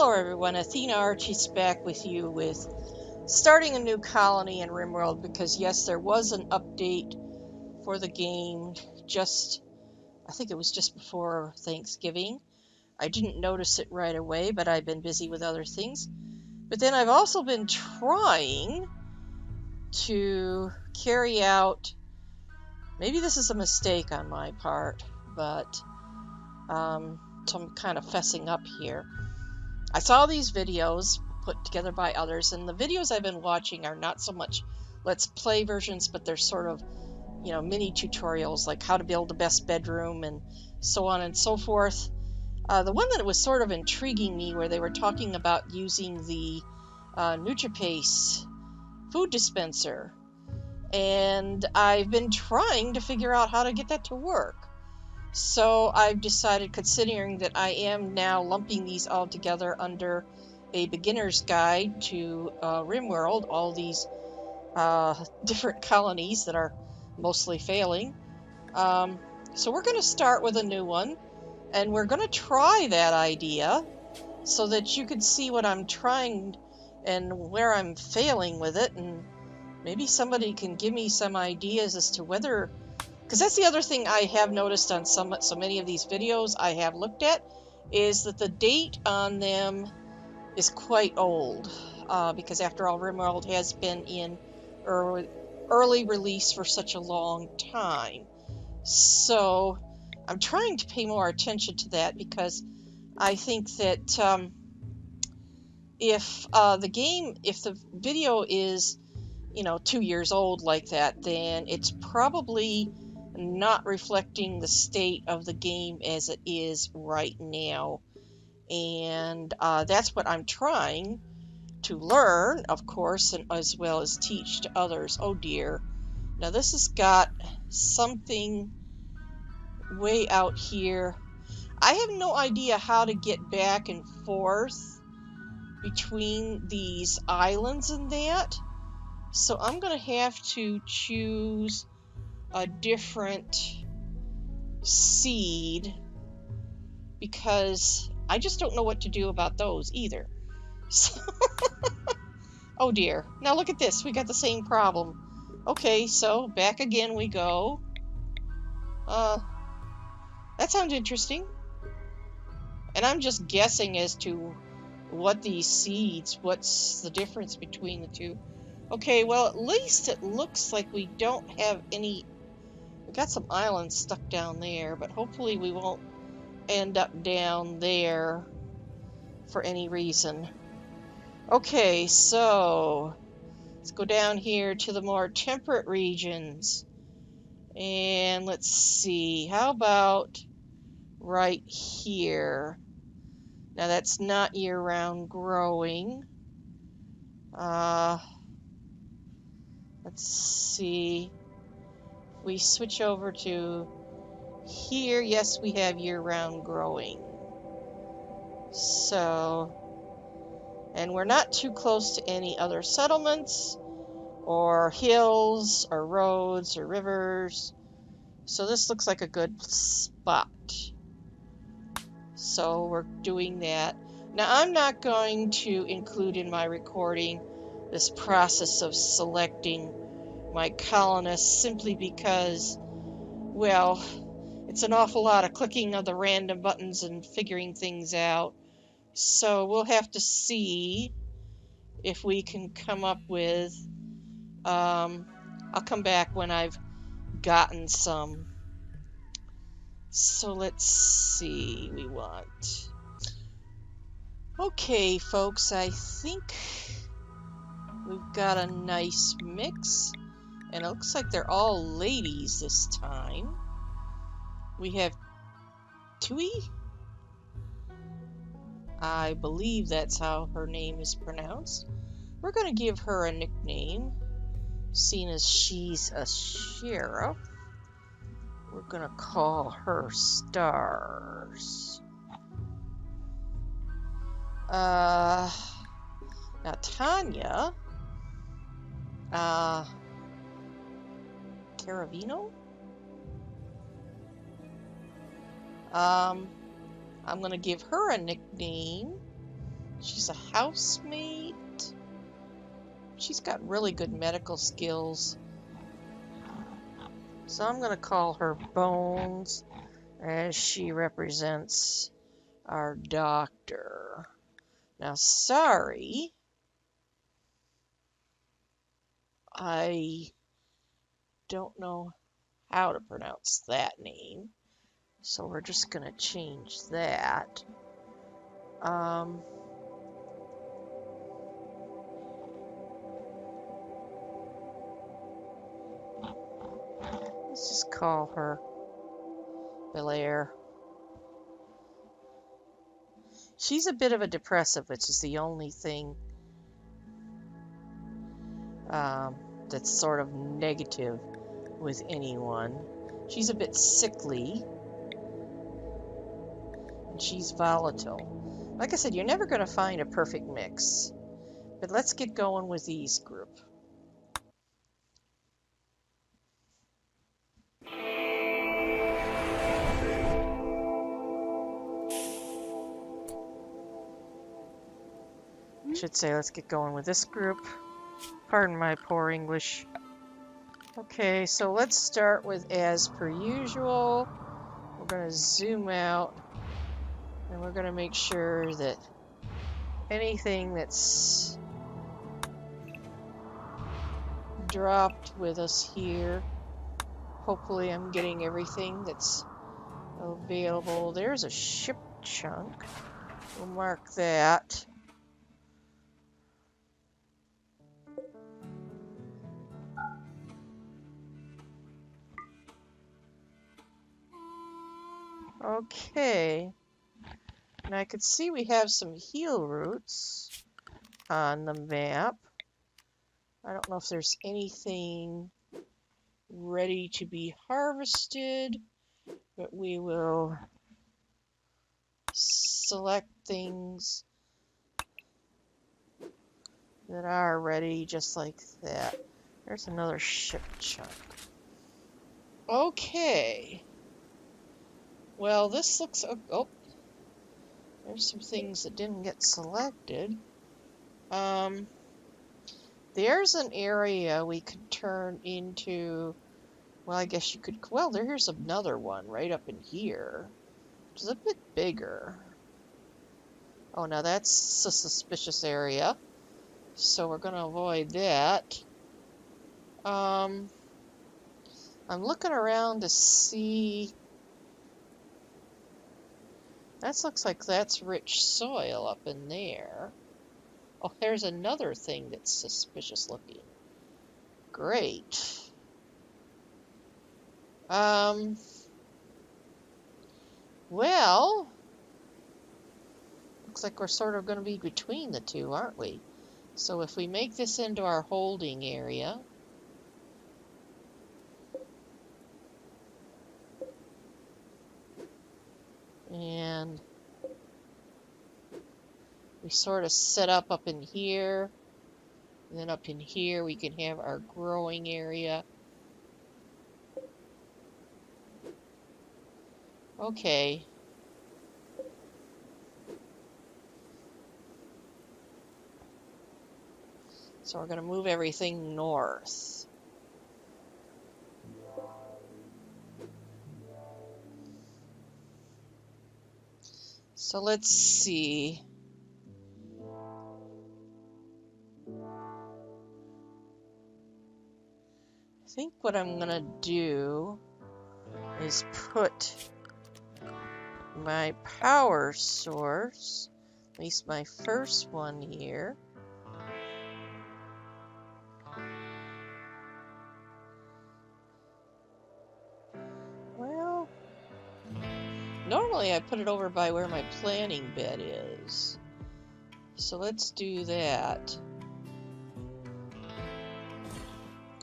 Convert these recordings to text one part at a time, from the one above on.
Hello everyone, Athena Archie's back with you with starting a new colony in RimWorld, because yes, there was an update for the game I think it was just before Thanksgiving. I didn't notice it right away, but I've been busy with other things. But then I've also been trying to carry out, maybe this is a mistake on my part, but so I'm kind of fessing up here. I saw these videos put together by others, and the videos I've been watching are not so much let's play versions, but they're sort of, mini tutorials, like how to build the best bedroom and so on and so forth. The one that was sort of intriguing me, where they were talking about using the NutriPace food dispenser, and I've been trying to figure out how to get that to work. So I've decided, considering that I am now lumping these all together under a beginner's guide to RimWorld, all these different colonies that are mostly failing. So we're going to start with a new one, and we're going to try that idea so that you can see what I'm trying and where I'm failing with it, and maybe somebody can give me some ideas as to whether... Because that's the other thing I have noticed on so many of these videos I have looked at, is that the date on them is quite old. Because after all, RimWorld has been in early release for such a long time. So I'm trying to pay more attention to that, because I think that if the video is, 2 years old like that, then it's probably not reflecting the state of the game as it is right now. And that's what I'm trying to learn, of course, and as well as teach to others. Oh dear. Now this has got something way out here. I have no idea how to get back and forth between these islands and that. So I'm going to have to choose a different seed, because I just don't know what to do about those either. So oh dear. Now look at this. We got the same problem. Okay, so back again we go. That sounds interesting. And I'm just guessing as to what these seeds, what's the difference between the two. Okay, well, at least it looks like we don't have any... We got some islands stuck down there, but hopefully we won't end up down there for any reason. Okay, so let's go down here to the more temperate regions. And let's see, how about right here? Now that's not year-round growing. Let's see. If we switch over to here, yes, we have year-round growing. So, and we're not too close to any other settlements or hills or roads or rivers. So this looks like a good spot. So we're doing that. Now I'm not going to include in my recording this process of selecting my colonists, simply because, well, it's an awful lot of clicking of the random buttons and figuring things out. So we'll have to see if we can come up with... I'll come back when I've gotten some. So let's see, we want... Okay, folks, I think we've got a nice mix. And it looks like they're all ladies this time. We have Tui. I believe that's how her name is pronounced. We're going to give her a nickname, seeing as she's a sheriff. We're going to call her Stars. Now Tanya, Caravino? I'm going to give her a nickname, She's a housemaid. She's got really good medical skills. So I'm going to call her Bones, as she represents our doctor. Now, sorry, I don't know how to pronounce that name, so we're just going to change that. Let's just call her Belair. She's a bit of a depressive, which is the only thing that's sort of negative with anyone. She's a bit sickly, and she's volatile. Like I said, you're never going to find a perfect mix. But let's get going with these group. I should say let's get going with this group. Pardon my poor English. Okay, so let's start with as per usual. We're going to zoom out, and we're going to make sure that anything that's dropped with us here, hopefully I'm getting everything that's available. There's a ship chunk. We'll mark that. Okay, and I can see we have some heal roots on the map. I don't know if there's anything ready to be harvested, but we will select things that are ready just like that. There's another ship chunk. Okay. Well, this looks... Oh, there's some things that didn't get selected. There's an area we could turn into... Well, I guess you could... Well, here's another one right up in here, which is a bit bigger. Oh, now that's a suspicious area, so we're going to avoid that. I'm looking around to see... That looks like that's rich soil up in there. Oh, there's another thing that's suspicious looking. Great. Well, looks like we're sort of going to be between the two, aren't we? So if we make this into our holding area, and we sort of set up in here, and then up in here we can have our growing area. Okay. So we're going to move everything north. So let's see. I think what I'm going to do is put my power source, at least my first one here. Well, normally I put it over by where my planting bed is. So let's do that.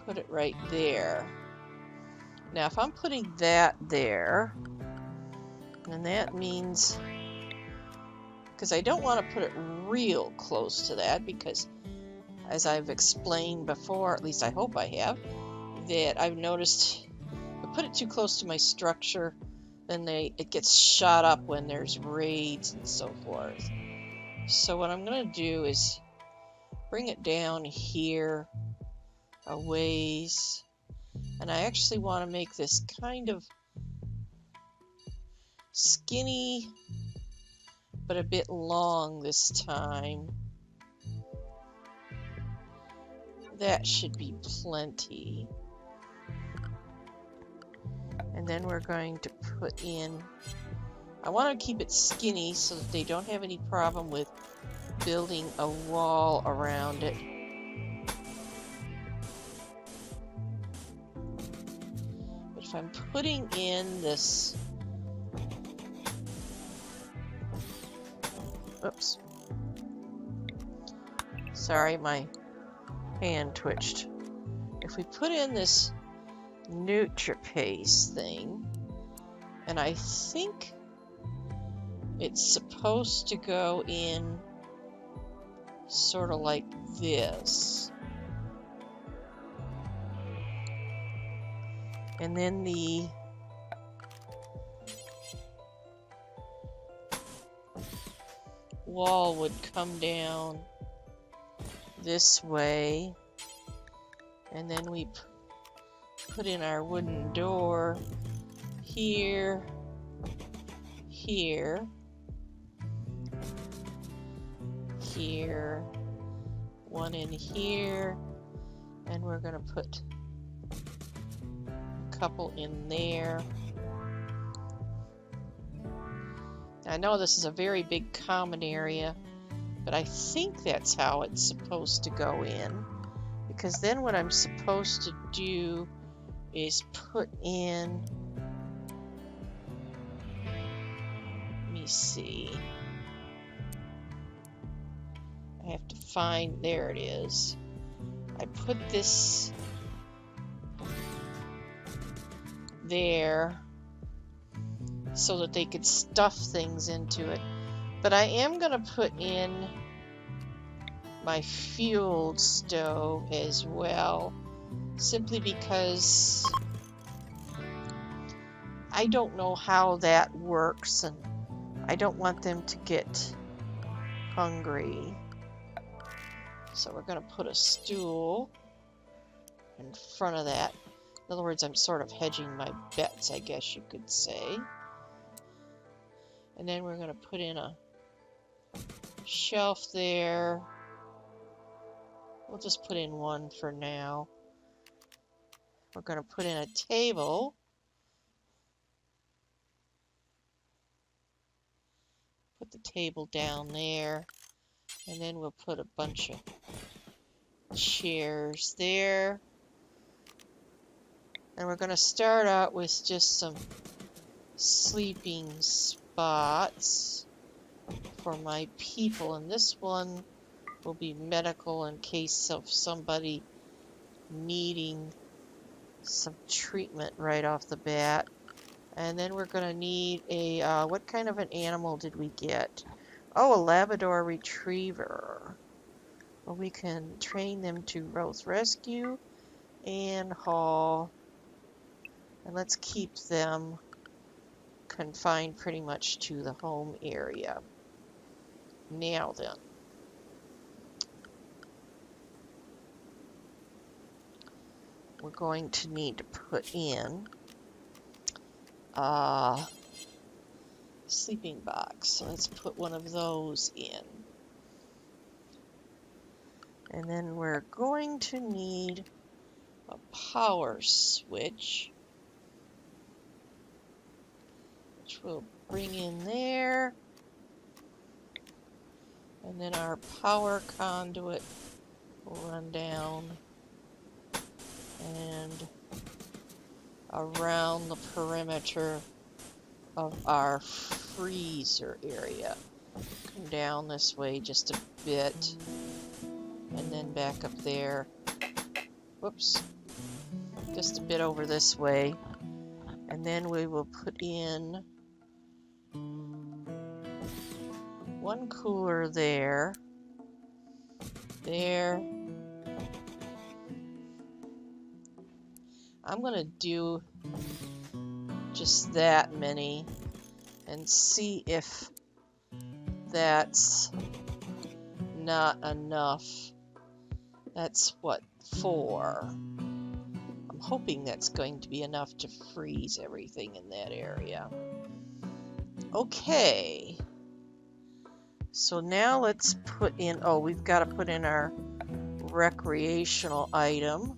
Put it right there. Now if I'm putting that there, and that means, because I don't want to put it real close to that, because as I've explained before, at least I hope I have, that I've noticed if I put it too close to my structure, then it gets shot up when there's raids and so forth. So what I'm going to do is bring it down here a ways. And I actually want to make this kind of skinny, but a bit long this time. That should be plenty. And then we're going to put in, I want to keep it skinny so that they don't have any problem with building a wall around it. But if I'm putting in this, oops, sorry, my hand twitched. If we put in this NutriPaste thing, and I think it's supposed to go in sort of like this, and then the wall would come down this way, and then we put in our wooden door here, here, here, one in here, and we're going to put a couple in there. I know this is a very big common area, but I think that's how it's supposed to go in, because then what I'm supposed to do is put in, let me see, I have to find, there it is. I put this there so that they could stuff things into it. But I am going to put in my fuel stove as well, simply because I don't know how that works, and I don't want them to get hungry. So we're going to put a stool in front of that. In other words, I'm sort of hedging my bets, I guess you could say. And then we're going to put in a shelf there. We'll just put in one for now. We're going to put in a table. Put the table down there. And then we'll put a bunch of chairs there. And we're going to start out with just some sleeping spots for my people. And this one will be medical in case of somebody needing some treatment right off the bat. And then we're going to need a, what kind of an animal did we get? Oh, a Labrador Retriever. Well, we can train them to both rescue and haul. And let's keep them confined pretty much to the home area. Now then. We're going to need to put in a sleeping box. So let's put one of those in. And then we're going to need a power switch, which we'll bring in there. And then our power conduit will run down and around the perimeter of our freezer area. Come down this way just a bit, and then back up there. Whoops. Just a bit over this way. And then we will put in one cooler there. There. I'm going to do just that many and see if that's not enough. That's what, 4. I'm hoping that's going to be enough to freeze everything in that area. Okay. So now let's put in, oh, we've got to put in our recreational item,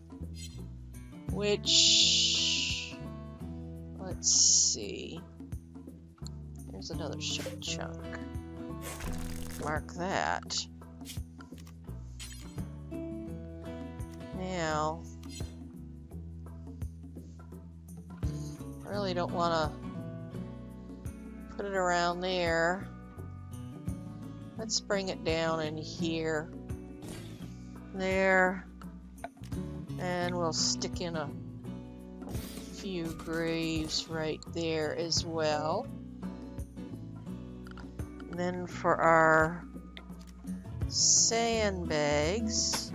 which, let's see. There's another ship chunk. Mark that. Now, I really don't want to put it around there. Let's bring it down in here. There. And we'll stick in a few graves right there as well. And then for our sandbags,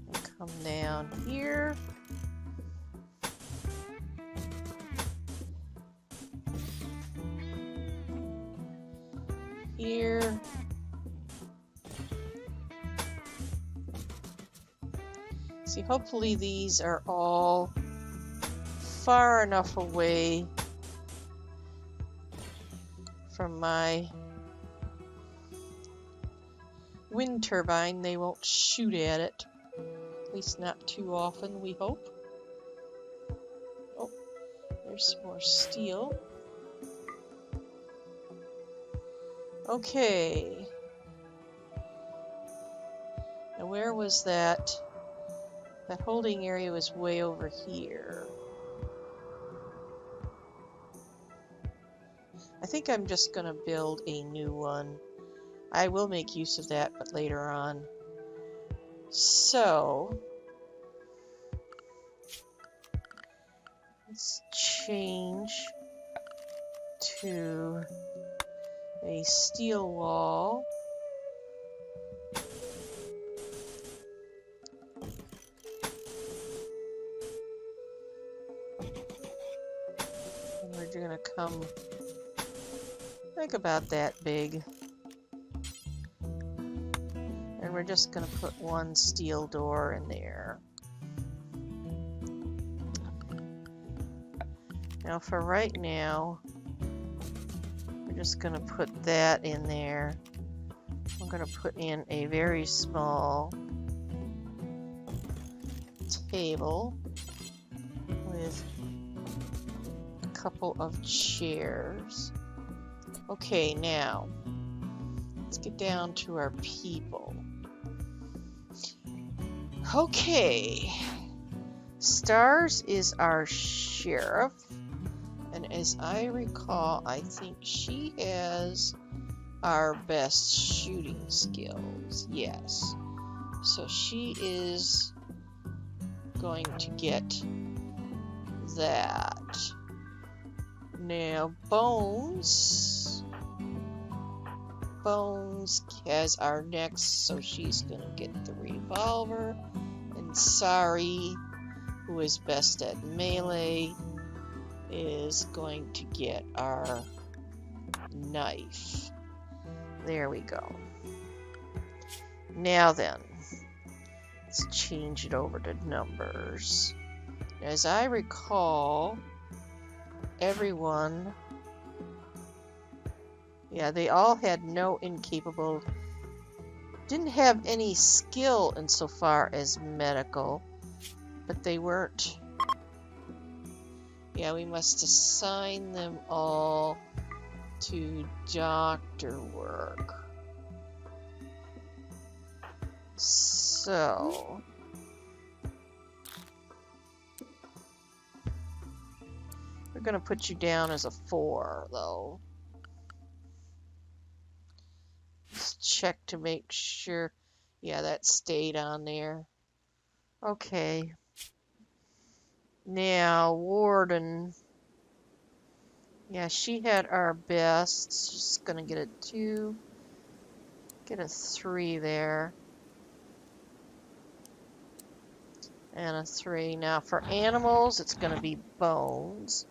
we'll come down here. Here. See, hopefully these are all far enough away from my wind turbine they won't shoot at it. At least not too often, we hope. Oh, there's some more steel. Okay. Now where was that? That holding area was way over here. I think I'm just going to build a new one. I will make use of that, but later on. So, let's change to a steel wall. And we're going to come like about that big. And we're just going to put one steel door in there. Now for right now, we're just going to put that in there. I'm going to put in a very small table with a couple of chairs. Okay, now let's get down to our people. Okay, Stars is our sheriff, and as I recall, I think she has our best shooting skills. Yes, so she is going to get that. Now Bones has our next, so she's gonna get the revolver. And Sari, who is best at melee, is going to get our knife. There we go. Now then, let's change it over to numbers. As I recall, everyone, yeah, they all had no incapable, didn't have any skill insofar as medical, but they weren't, yeah, we must assign them all to doctor work. So, we're going to put you down as a 4, though. Let's check to make sure. Yeah, that stayed on there. Okay. Now, Warden. Yeah, she had our best. She's going to get a 2. Get a 3 there. And a 3. Now, for animals, it's going to be Bones.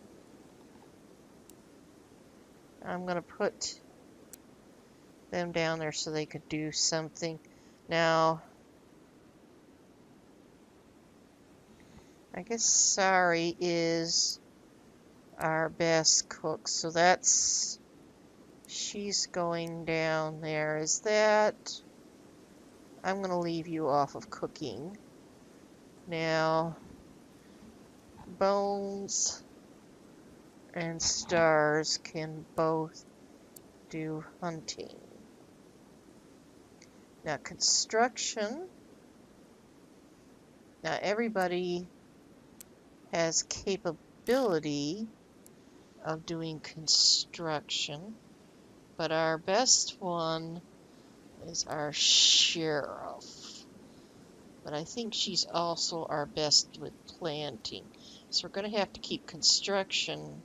I'm going to put them down there so they could do something. Now, I guess Sari is our best cook, so that's... she's going down there. Is that... I'm going to leave you off of cooking. Now, Bones and Stars can both do hunting. Now, construction. Now, everybody has capability of doing construction, but our best one is our sheriff. But I think she's also our best with planting. So we're going to have to keep construction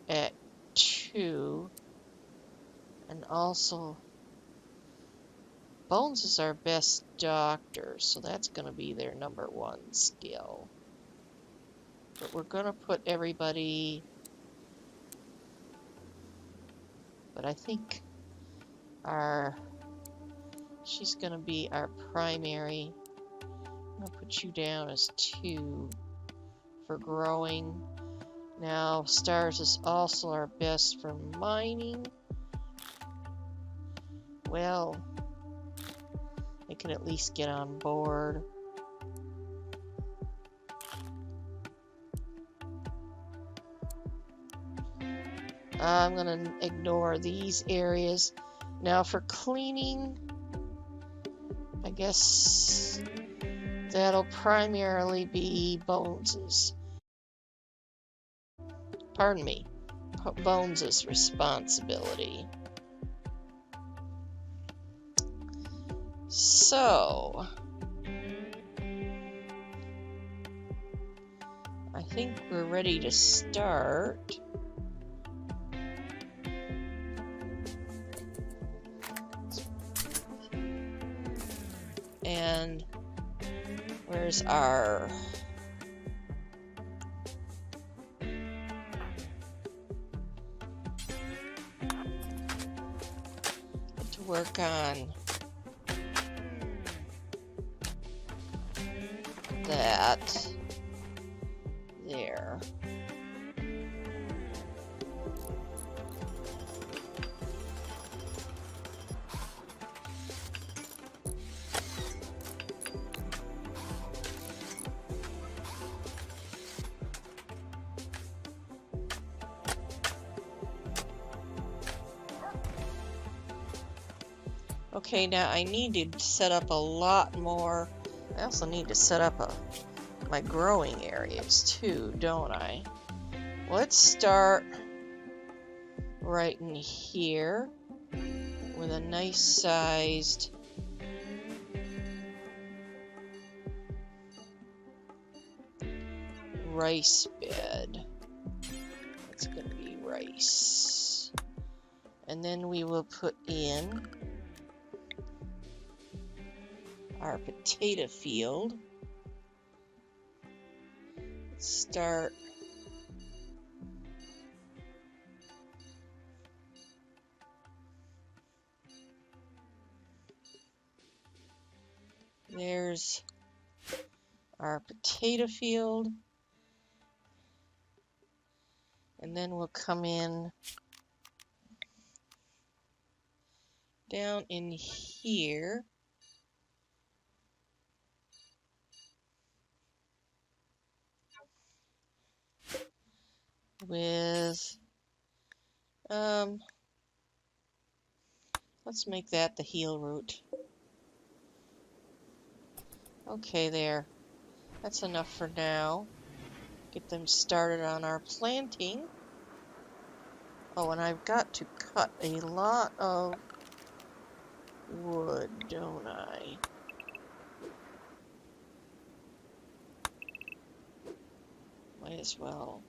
at 2. And also, Bones is our best doctor, so that's going to be their number 1 skill. But we're going to put everybody... But I think she's going to be our primary. I'm going to put you down as 2 for growing. Now, Stars is also our best for mining. Well, they can at least get on board. I'm going to ignore these areas. Now for cleaning, I guess that'll primarily be Bones's. Pardon me, Bones's responsibility. So, I think we're ready to start. And where's our... to work on that there. Okay, now I need to set up a lot more. I also need to set up my growing areas too, don't I? Let's start right in here with a nice sized rice bed. It's going to be rice. And then we will put in our potato field. Let's start there's our potato field, and then we'll come in down in here with let's make that the heel root. Okay, there. That's enough for now. Get them started on our planting. Oh, and I've got to cut a lot of wood, don't I? Might as well.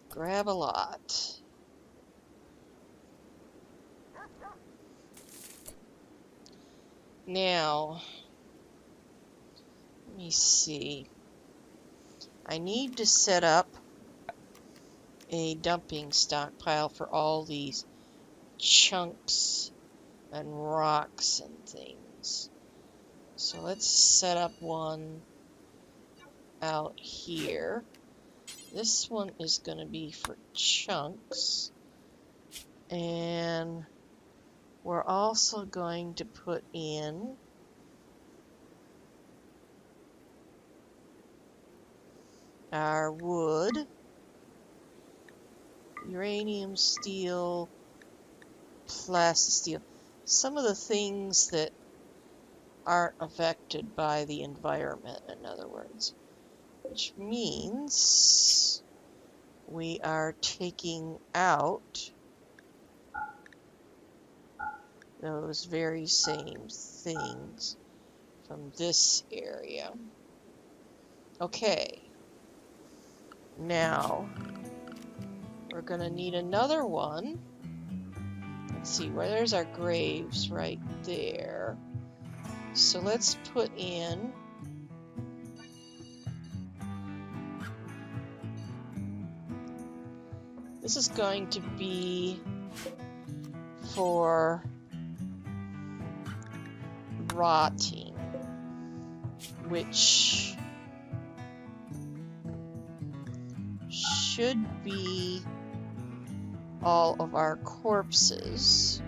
Grab a lot. Now, let me see. I need to set up a dumping stockpile for all these chunks and rocks and things. So let's set up one out here. This one is going to be for chunks. And we're also going to put in our wood, uranium, steel, plastic steel. Some of the things that aren't affected by the environment, in other words. Which means we are taking out those very same things from this area. Okay. Now, we're going to need another one. Let's see, where there's our graves right there. So let's put in this is going to be for rotting, which should be all of our corpses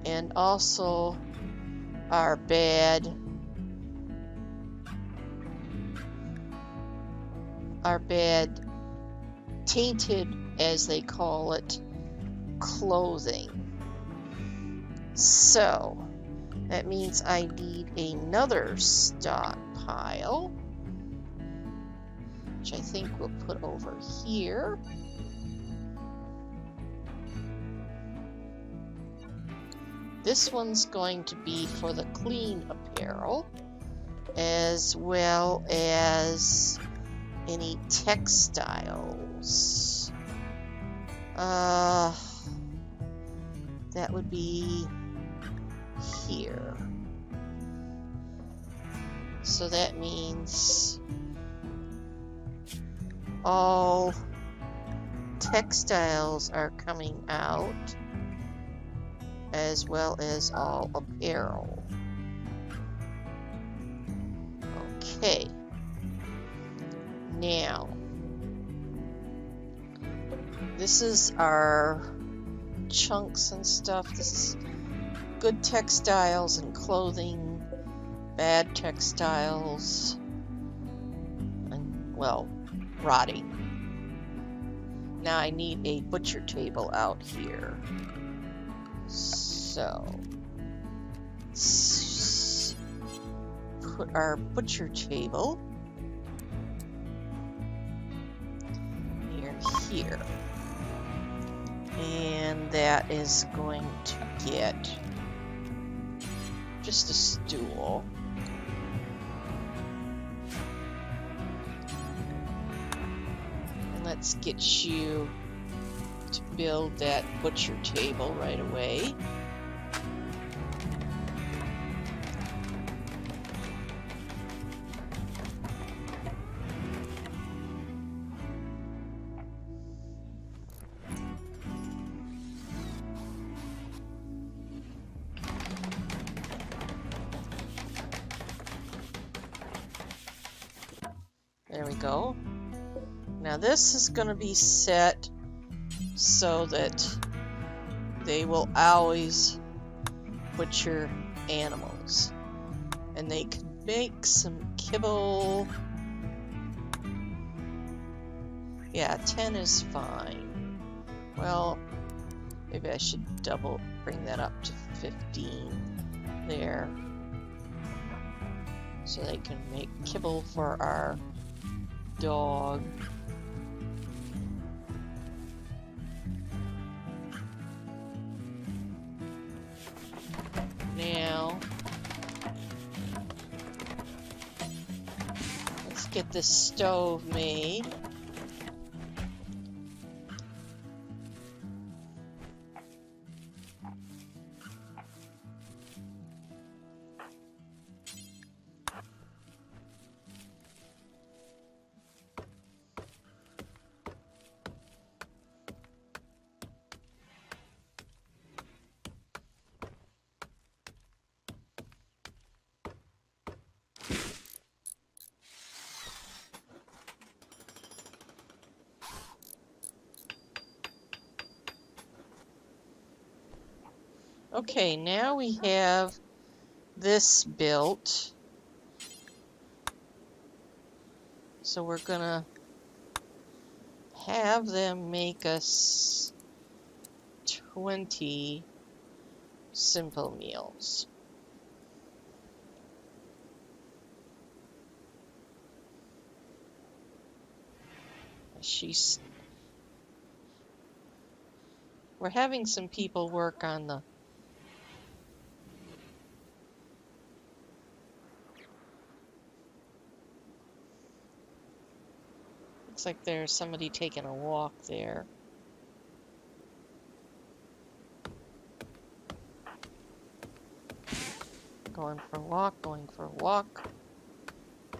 and also our bad tainted, as they call it, clothing. So that means I need another stockpile, which I think we'll put over here. This one's going to be for the clean apparel, as well as any textiles. That would be here. So that means all textiles are coming out, as well as all apparel. Okay. Now, this is our chunks and stuff. This is good textiles and clothing, bad textiles, and, well, rotting. Now I need a butcher table out here. So, let's put our butcher table near here. And that is going to get just a stool. And let's get you to build that butcher table right away. There we go. Now this is going to be set so that they will always butcher animals. And they can make some kibble. Yeah, 10 is fine. Well, maybe I should bring that up to 15 there. So they can make kibble for our dog. Now, let's get this stove made. Okay, now we have this built. So we're gonna have them make us 20 simple meals. We're having some people work on the looks like there's somebody taking a walk there. Going for a walk, going for a walk.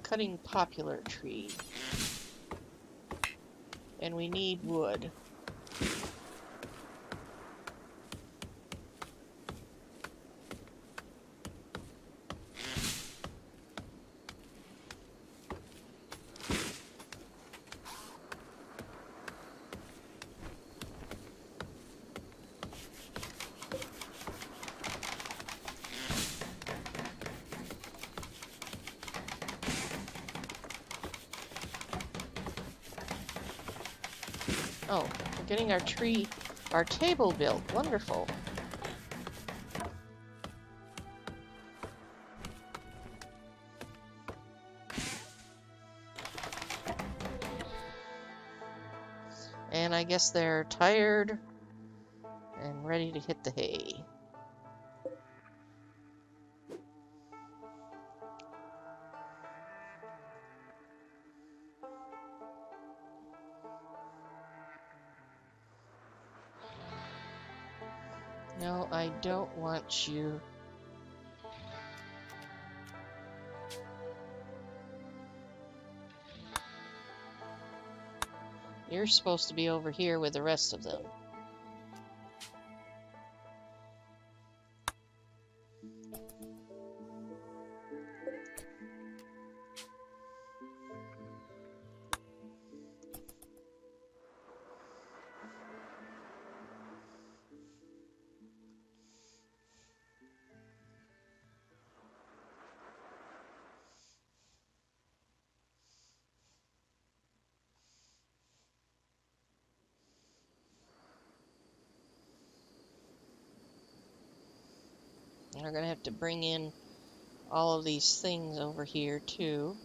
Cutting popular tree. And we need wood. Oh, we're getting our table built. Wonderful. And I guess they're tired and ready to hit the hay. No, I don't want you. You're supposed to be over here with the rest of them. And we're going to have to bring in all of these things over here too.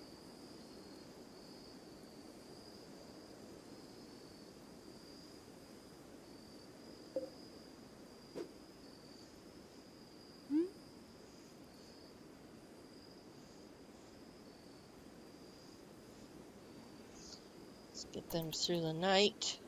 Let's get them through the night.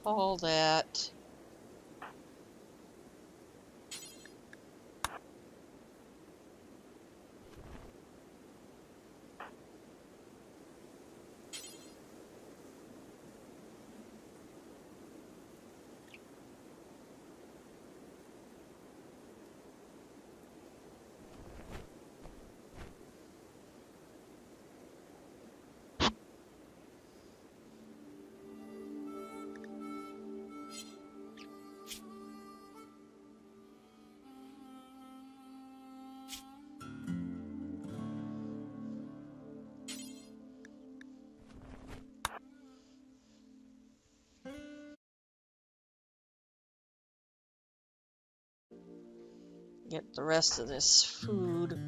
All that. Get the rest of this food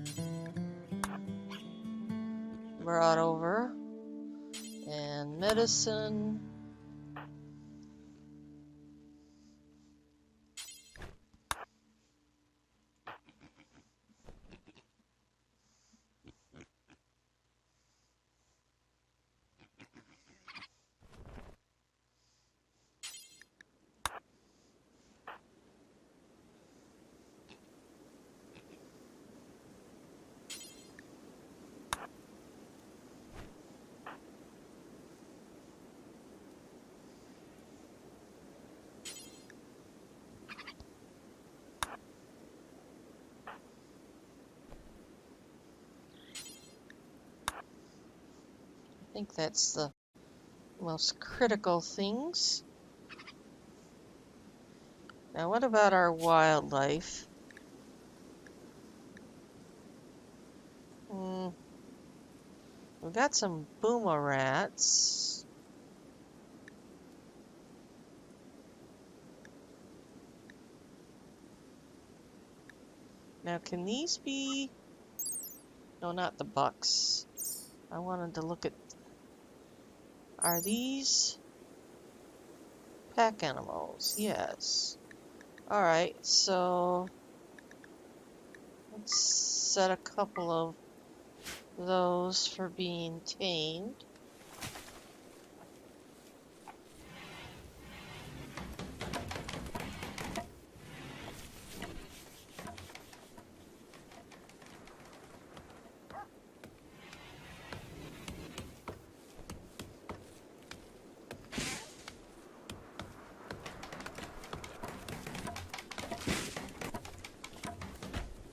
brought over. And medicine. think that's the most critical things. Now, what about our wildlife? We've got some boomerats. Now, can these be... No, not the bucks. I wanted to look at... Are these pack animals? Yes. Alright, so... let's set a couple of those for being tamed.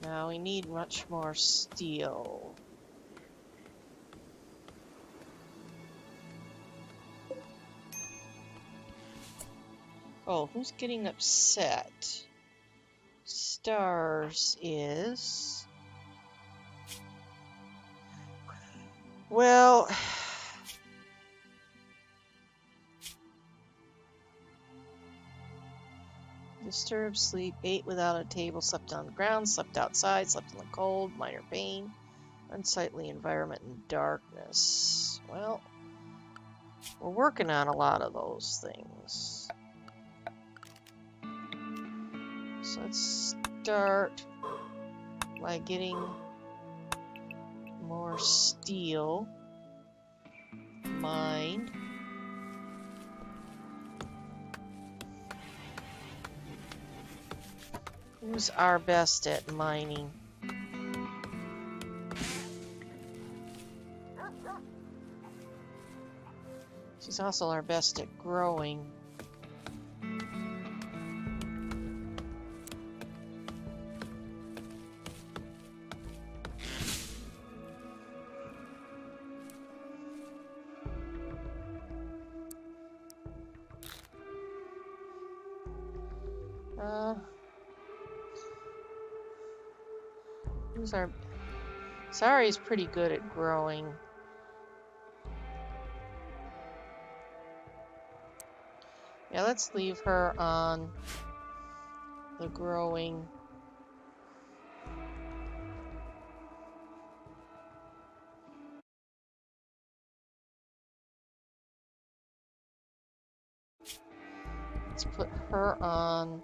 Now we need much more steel. Oh, who's getting upset? Stars is... Well... Disturbed sleep, ate without a table, slept on the ground, slept outside, slept in the cold, minor pain, unsightly environment, and darkness. Well, we're working on a lot of those things. So let's start by getting more steel mined. Who's our best at mining? She's also our best at growing. Who's our... Sari's pretty good at growing. Yeah, let's leave her on the growing. Let's put her on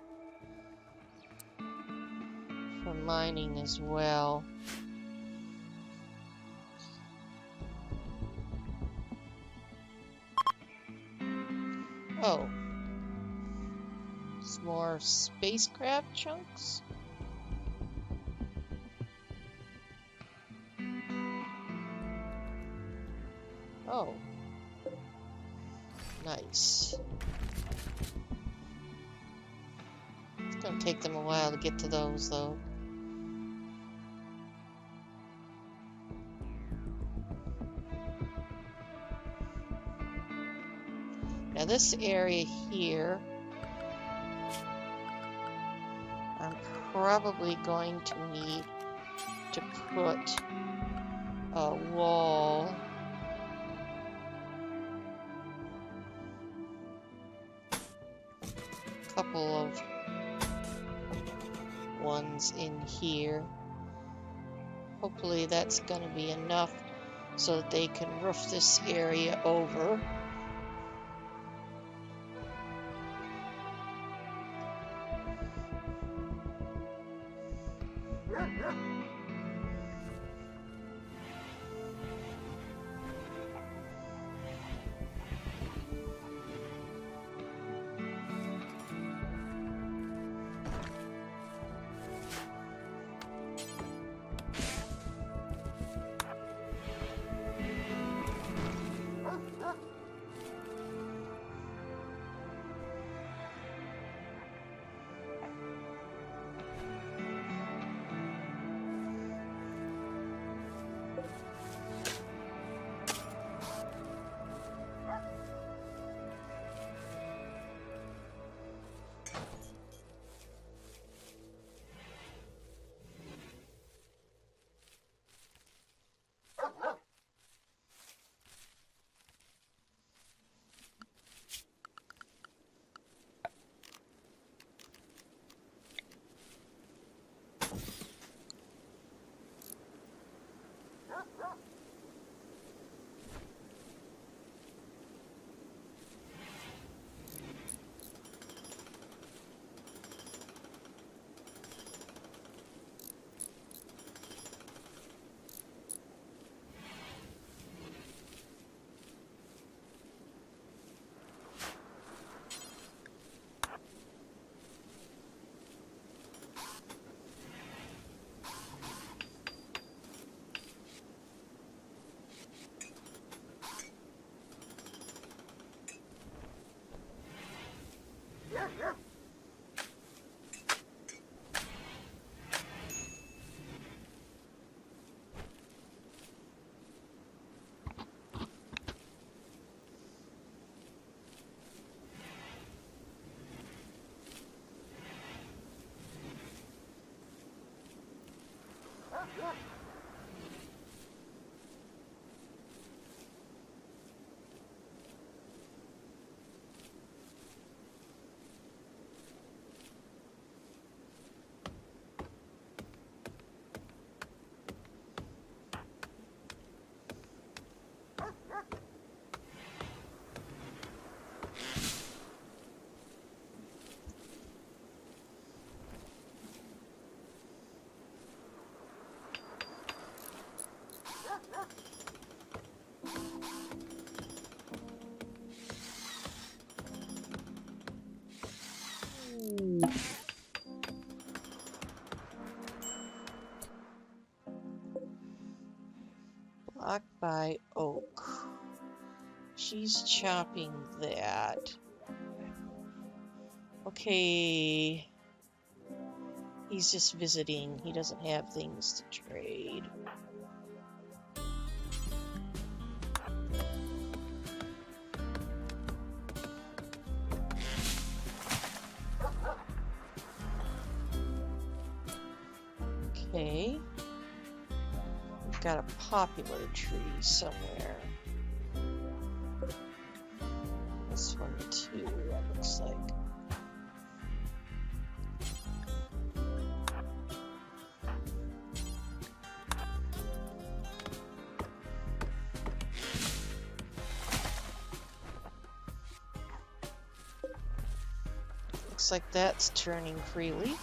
for mining as well. Oh. Some more spacecraft chunks? Oh. Nice. It's gonna take them a while to get to those, though. Now this area here, I'm probably going to need to put a wall. Couple of ones in here. Hopefully that's going to be enough so that they can roof this area over. Blocked by oak. She's chopping that. Okay. He's just visiting. He doesn't have things to trade. Okay. We've got a popular tree somewhere. This one too, that looks like. Looks like that's turning freely.